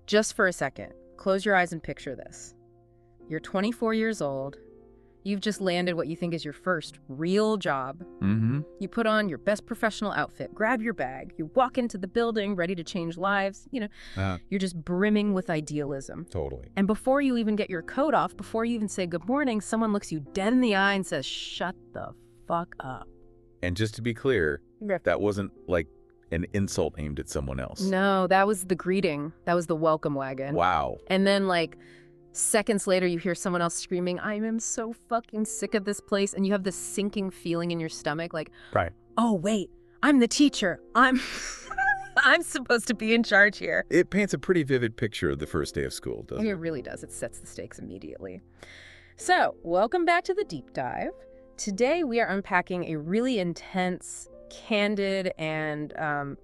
Just for a second, close your eyes and picture this. You're 24 years old. You've just landed what you think is your first real job. Mm-hmm. You put on your best professional outfit, grab your bag, you walk into the building ready to change lives. You're just brimming with idealism. Totally. And before you even get your coat off, before you even say good morning, someone looks you dead in the eye and says, "Shut the fuck up." And just to be clear, that wasn't like an insult aimed at someone else. No, that was the greeting. That was the welcome wagon. Wow. And then seconds later, you hear someone else screaming, "I am so fucking sick of this place." And you have this sinking feeling in your stomach like, right. Oh, wait, I'm the teacher. I'm supposed to be in charge here. It paints a pretty vivid picture of the first day of school, doesn't it? It really does. It sets the stakes immediately. So, welcome back to the deep dive. Today, we are unpacking a really intense, candid, and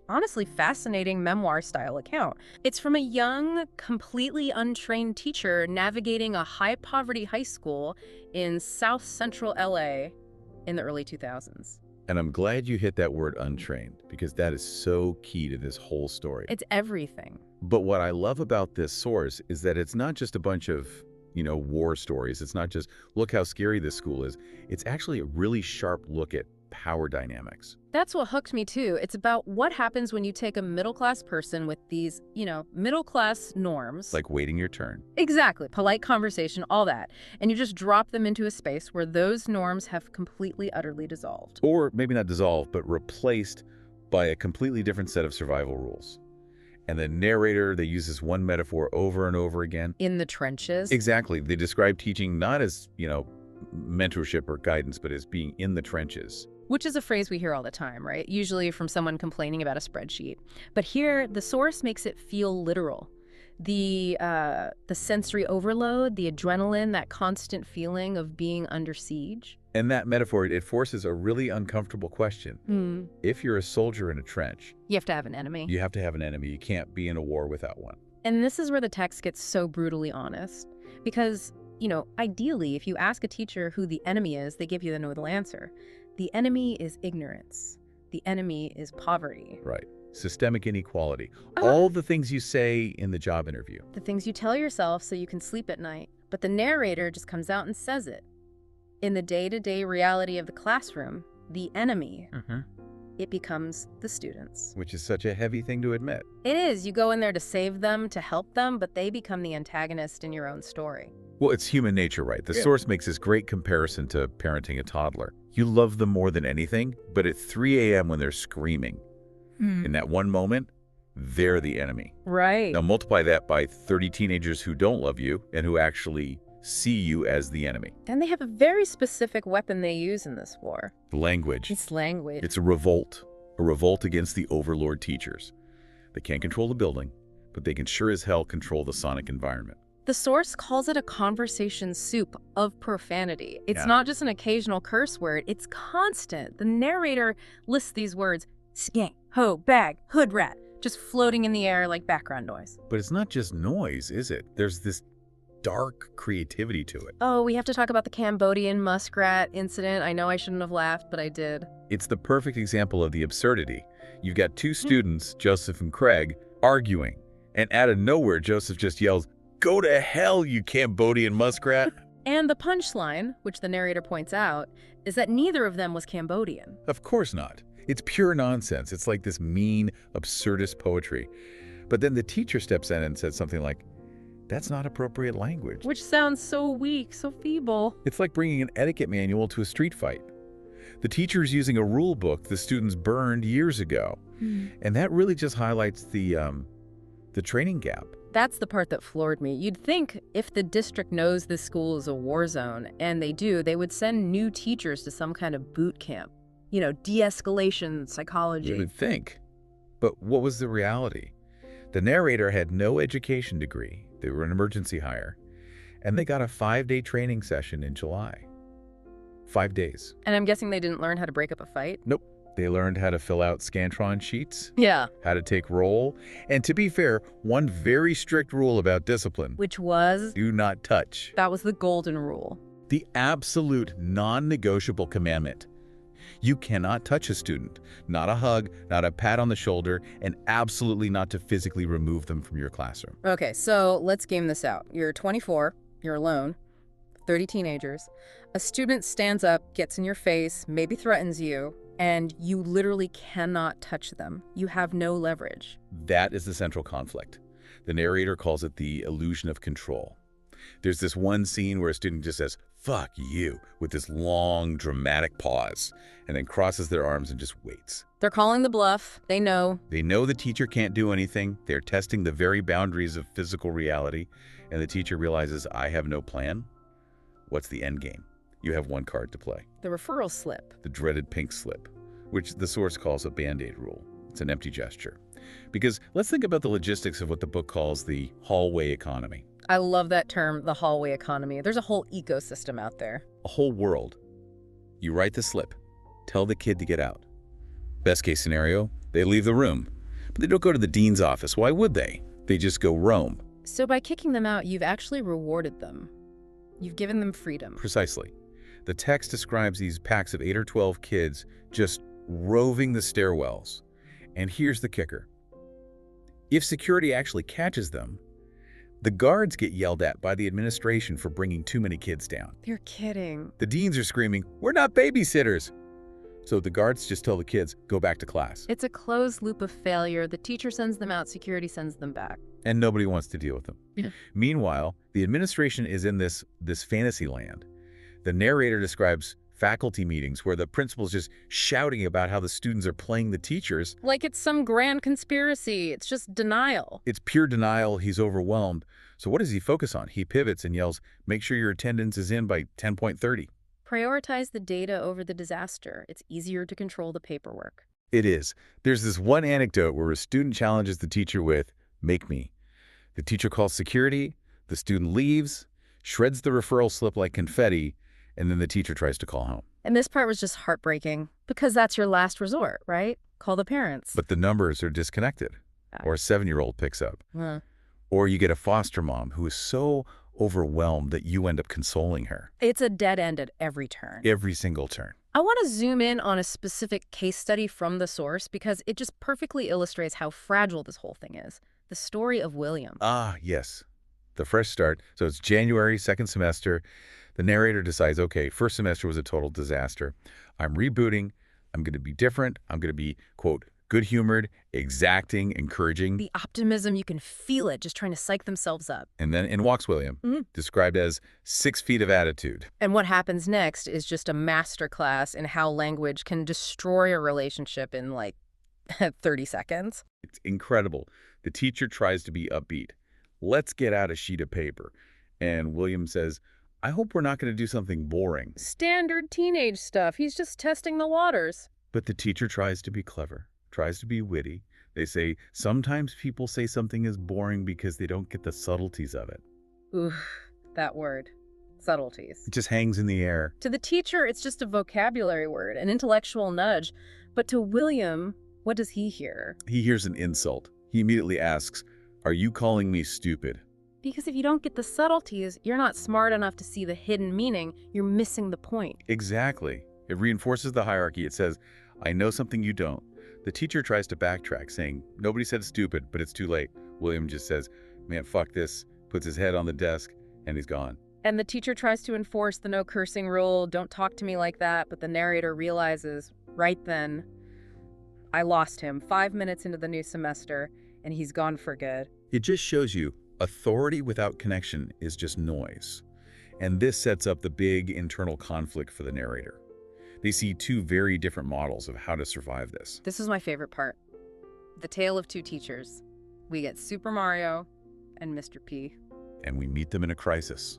honestly fascinating memoir-style account. It's from a young, completely untrained teacher navigating a high-poverty high school in South Central LA in the early 2000s. And I'm glad you hit that word untrained, because that is so key to this whole story. It's everything. But what I love about this source is that it's not just a bunch of war stories. It's not just, look how scary this school is. It's actually a really sharp look at power dynamics. That's what hooked me too. It's about what happens when you take a middle-class person with these, middle-class norms. Like waiting your turn. Exactly. Polite conversation, all that. And you just drop them into a space where those norms have completely, utterly dissolved. Or maybe not dissolved, but replaced by a completely different set of survival rules. And the narrator, they use this one metaphor over and over again. In the trenches. Exactly. They describe teaching not as, mentorship or guidance, but as being in the trenches. Which is a phrase we hear all the time, right? Usually from someone complaining about a spreadsheet. But here, the source makes it feel literal. The sensory overload, the adrenaline, that constant feeling of being under siege. And that metaphor, it forces a really uncomfortable question. If you're a soldier in a trench, you have to have an enemy. You have to have an enemy. You can't be in a war without one. And this is where the text gets so brutally honest. Because, ideally, if you ask a teacher who the enemy is, they give you the no answer. The enemy is ignorance. The enemy is poverty. Right. Systemic inequality. All the things you say in the job interview. The things you tell yourself so you can sleep at night. But the narrator just comes out and says it. In the day-to-day reality of the classroom, the enemy, it becomes the students. Which is such a heavy thing to admit. It is. You go in there to save them, to help them, but they become the antagonist in your own story. Well, it's human nature, right? The source makes this great comparison to parenting a toddler. You love them more than anything, but at 3 a.m. when they're screaming, in that one moment, they're the enemy. Right. Now multiply that by 30 teenagers who don't love you and who actually see you as the enemy. And they have a very specific weapon they use in this war. Language. It's language. It's a revolt against the overlord teachers. They can't control the building, but they can sure as hell control the sonic environment. The source calls it a conversation soup of profanity. It's not just an occasional curse word, it's constant. The narrator lists these words, skank, hoe, bag, hood rat, just floating in the air like background noise. But it's not just noise, is it? There's this dark creativity to it. Oh, we have to talk about the Cambodian muskrat incident. I know I shouldn't have laughed, but I did. It's the perfect example of the absurdity. You've got two students, Joseph and Craig, arguing. And out of nowhere, Joseph just yells, "Go to hell, you Cambodian muskrat!" And the punchline, which the narrator points out, is that neither of them was Cambodian. Of course not. It's pure nonsense. It's like this mean, absurdist poetry. But then the teacher steps in and says something like, "That's not appropriate language." Which sounds so weak, so feeble. It's like bringing an etiquette manual to a street fight. The teacher's using a rule book the students burned years ago. And that really just highlights the training gap. That's the part that floored me. You'd think if the district knows this school is a war zone, and they do, they would send new teachers to some kind of boot camp. De-escalation psychology. You would think. But what was the reality? The narrator had no education degree. They were an emergency hire. And they got a 5-day training session in July. 5 days. And I'm guessing they didn't learn how to break up a fight? Nope. They learned how to fill out Scantron sheets. Yeah. How to take roll. And to be fair, one very strict rule about discipline. Which was? Do not touch. That was the golden rule. The absolute non-negotiable commandment. You cannot touch a student, not a hug, not a pat on the shoulder, and absolutely not to physically remove them from your classroom. Okay, so let's game this out. You're 24, you're alone, 30 teenagers. A student stands up, gets in your face, maybe threatens you, and you literally cannot touch them. You have no leverage. That is the central conflict. The narrator calls it the illusion of control. There's this one scene where a student just says, "Fuck you," with this long, dramatic pause, and then crosses their arms and just waits. They're calling the bluff. They know. They know the teacher can't do anything. They're testing the very boundaries of physical reality, and the teacher realizes, I have no plan. What's the end game? You have one card to play. The referral slip. The dreaded pink slip, which the source calls a Band-Aid rule. It's an empty gesture. Because let's think about the logistics of what the book calls the hallway economy. I love that term, the hallway economy. There's a whole ecosystem out there. A whole world. You write the slip. Tell the kid to get out. Best case scenario, they leave the room. But they don't go to the dean's office. Why would they? They just go roam. So by kicking them out, you've actually rewarded them. You've given them freedom. Precisely. The text describes these packs of 8 or 12 kids just roving the stairwells. And here's the kicker. If security actually catches them, the guards get yelled at by the administration for bringing too many kids down. You're kidding. The deans are screaming, "We're not babysitters!" So the guards just tell the kids, go back to class. It's a closed loop of failure. The teacher sends them out, security sends them back. And nobody wants to deal with them. Yeah. Meanwhile, the administration is in this fantasy land. The narrator describes faculty meetings where the principal's just shouting about how the students are playing the teachers. Like it's some grand conspiracy. It's just denial. It's pure denial. He's overwhelmed. So what does he focus on? He pivots and yells, make sure your attendance is in by 10:30. Prioritize the data over the disaster. It's easier to control the paperwork. It is. There's this one anecdote where a student challenges the teacher with, "Make me." The teacher calls security, the student leaves, shreds the referral slip like confetti, and then the teacher tries to call home. And this part was just heartbreaking because that's your last resort, right? Call the parents. But the numbers are disconnected. Or a 7-year-old picks up. Or you get a foster mom who is so overwhelmed that you end up consoling her. It's a dead end at every turn. Every single turn. I want to zoom in on a specific case study from the source because it just perfectly illustrates how fragile this whole thing is. The story of William. Ah, yes. The fresh start. So it's January, second semester. The narrator decides, okay, first semester was a total disaster. I'm rebooting. I'm going to be different. I'm going to be, quote, good-humored, exacting, encouraging. The optimism, you can feel it, just trying to psych themselves up. And then in walks William, described as 6 feet of attitude. And what happens next is just a masterclass in how language can destroy a relationship in like 30 seconds. It's incredible. The teacher tries to be upbeat. Let's get out a sheet of paper. And William says, I hope we're not going to do something boring. Standard teenage stuff. He's just testing the waters. But the teacher tries to be clever, tries to be witty. They say, sometimes people say something is boring because they don't get the subtleties of it. Oof, that word. Subtleties. It just hangs in the air. To the teacher, it's just a vocabulary word, an intellectual nudge. But to William, what does he hear? He hears an insult. He immediately asks, are you calling me stupid? Because if you don't get the subtleties, you're not smart enough to see the hidden meaning. You're missing the point. Exactly. It reinforces the hierarchy. It says, I know something you don't. The teacher tries to backtrack, saying, nobody said stupid, but it's too late. William just says, man, fuck this, puts his head on the desk, and he's gone. And the teacher tries to enforce the no cursing rule, don't talk to me like that, but the narrator realizes, right then, I lost him 5 minutes into the new semester, and he's gone for good. It just shows you, authority without connection is just noise. And this sets up the big internal conflict for the narrator. They see two very different models of how to survive this. This is my favorite part. The tale of two teachers. We get Super Mario and Mr. P. And we meet them in a crisis.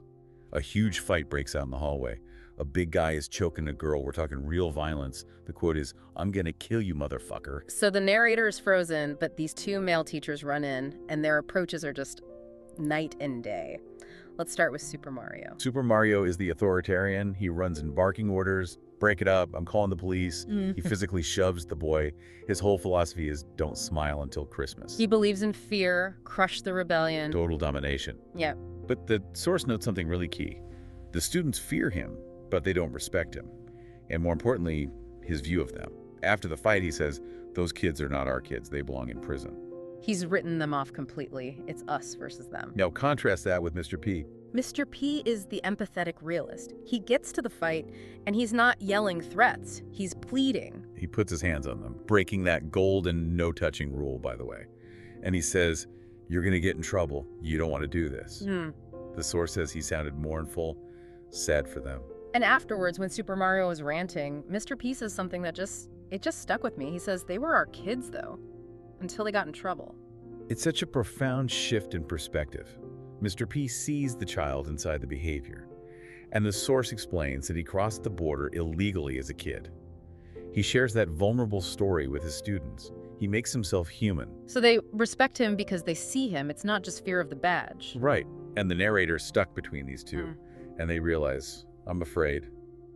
A huge fight breaks out in the hallway. A big guy is choking a girl. We're talking real violence. The quote is, I'm gonna kill you, motherfucker. So the narrator is frozen, but these two male teachers run in, and their approaches are just night and day. Let's start with Super Mario. Super Mario is the authoritarian. He runs in barking orders. Break it up. I'm calling the police. He physically shoves the boy. His whole philosophy is don't smile until Christmas. He believes in fear, crush the rebellion. Total domination. Yeah. But the source notes something really key. The students fear him, but they don't respect him. And more importantly, his view of them. After the fight, he says, "Those kids are not our kids. They belong in prison." He's written them off completely. It's us versus them. Now contrast that with Mr. P. Mr. P is the empathetic realist. He gets to the fight, and he's not yelling threats. He's pleading. He puts his hands on them, breaking that golden no-touching rule, by the way. And he says, "You're going to get in trouble. You don't want to do this." The source says he sounded mournful, sad for them. And afterwards, when Super Mario was ranting, Mr. P says something that just stuck with me. He says, "They were our kids, though, until they got in trouble." It's such a profound shift in perspective. Mr. P sees the child inside the behavior, and the source explains that he crossed the border illegally as a kid. He shares that vulnerable story with his students. He makes himself human. So they respect him because they see him. It's not just fear of the badge. Right. And the narrator's stuck between these two, and they realize, "I'm afraid."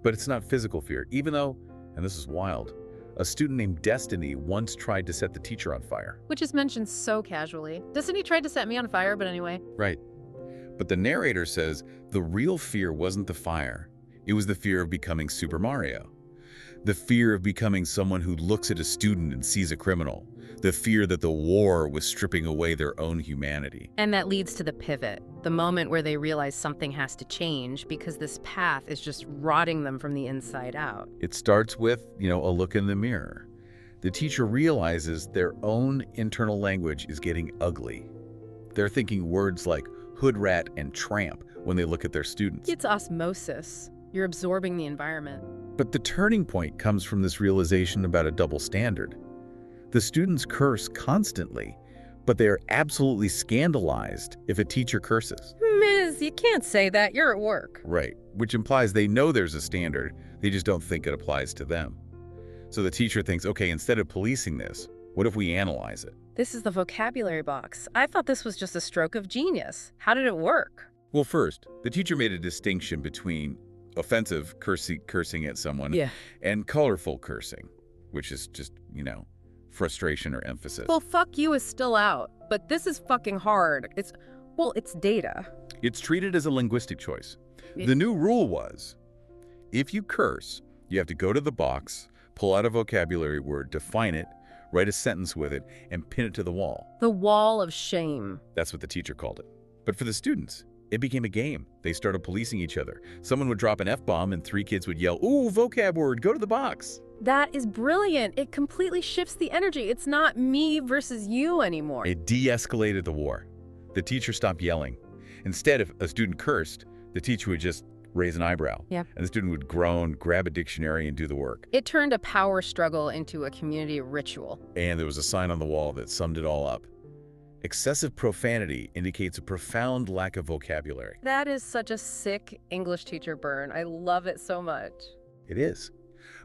But it's not physical fear, even though, and this is wild, a student named Destiny once tried to set the teacher on fire. Which is mentioned so casually. Destiny tried to set me on fire, but anyway. Right. But the narrator says the real fear wasn't the fire. It was the fear of becoming Super Mario. The fear of becoming someone who looks at a student and sees a criminal. The fear that the war was stripping away their own humanity. And that leads to the pivot, the moment where they realize something has to change because this path is just rotting them from the inside out. It starts with, a look in the mirror. The teacher realizes their own internal language is getting ugly. They're thinking words like hood rat and tramp when they look at their students. It's osmosis. You're absorbing the environment. But the turning point comes from this realization about a double standard. The students curse constantly, but they are absolutely scandalized if a teacher curses. Miss, you can't say that. You're at work. Right, which implies they know there's a standard, they just don't think it applies to them. So the teacher thinks, okay, instead of policing this, what if we analyze it? This is the vocabulary box. I thought this was just a stroke of genius. How did it work? Well, first, the teacher made a distinction between offensive cursing at someone and colorful cursing, which is just, frustration or emphasis. Well, fuck you is still out, but this is fucking hard. It's data. It's treated as a linguistic choice. The new rule was, if you curse, you have to go to the box, pull out a vocabulary word, define it, write a sentence with it, and pin it to the wall. The wall of shame. That's what the teacher called it. But for the students, it became a game. They started policing each other. Someone would drop an F-bomb and 3 kids would yell, "Ooh, vocab word, go to the box." That is brilliant. It completely shifts the energy. It's not me versus you anymore. It de-escalated the war. The teacher stopped yelling. Instead, if a student cursed, the teacher would just raise an eyebrow. Yeah. And the student would groan, grab a dictionary, and do the work. It turned a power struggle into a community ritual. And there was a sign on the wall that summed it all up. Excessive profanity indicates a profound lack of vocabulary. That is such a sick English teacher burn. I love it so much. It is.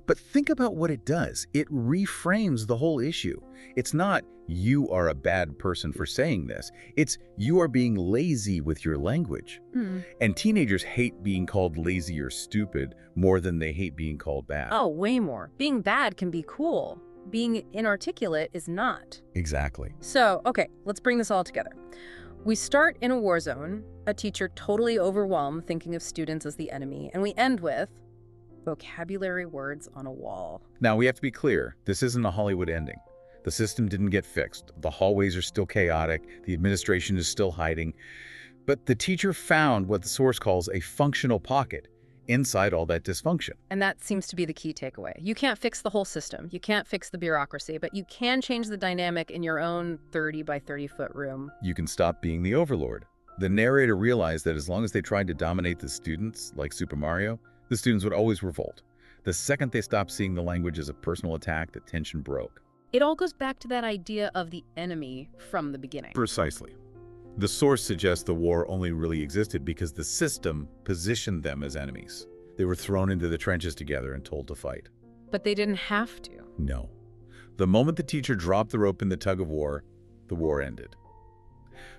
But think about what it does. It reframes the whole issue. It's not, you are a bad person for saying this. It's, you are being lazy with your language. And teenagers hate being called lazy or stupid more than they hate being called bad. Oh, way more. Being bad can be cool. Being inarticulate is not. Exactly. So, okay, let's bring this all together. We start in a war zone, a teacher totally overwhelmed thinking of students as the enemy, and we end with vocabulary words on a wall. Now, we have to be clear, this isn't a Hollywood ending. The system didn't get fixed. The hallways are still chaotic. The administration is still hiding. But the teacher found what the source calls a functional pocket inside all that dysfunction. And that seems to be the key takeaway. You can't fix the whole system. You can't fix the bureaucracy, but you can change the dynamic in your own 30 by 30-foot room. You can stop being the overlord. The narrator realized that as long as they tried to dominate the students, like Super Mario, the students would always revolt. The second they stopped seeing the language as a personal attack, the tension broke. It all goes back to that idea of the enemy from the beginning. Precisely. The source suggests the war only really existed because the system positioned them as enemies. They were thrown into the trenches together and told to fight. But they didn't have to. No. The moment the teacher dropped the rope in the tug-of-war, the war ended.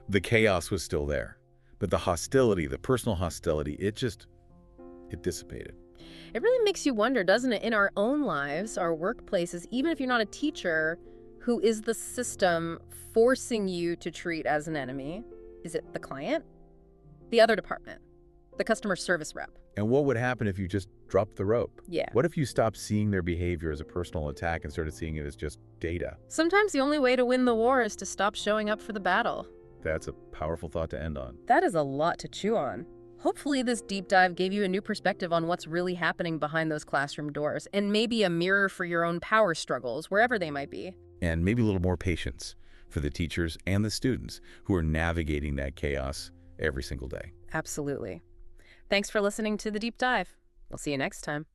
The chaos was still there, but the hostility, the personal hostility, it dissipated. It really makes you wonder, doesn't it, in our own lives, our workplaces, even if you're not a teacher, who is the system forcing you to treat as an enemy? Is it the client? The other department? the customer service rep. And what would happen if you just dropped the rope? Yeah. What if you stopped seeing their behavior as a personal attack and started seeing it as just data? Sometimes the only way to win the war is to stop showing up for the battle. That's a powerful thought to end on. That is a lot to chew on. Hopefully this deep dive gave you a new perspective on what's really happening behind those classroom doors, and maybe a mirror for your own power struggles, wherever they might be. And maybe a little more patience for the teachers and the students who are navigating that chaos every single day. Absolutely. Thanks for listening to The Deep Dive. We'll see you next time.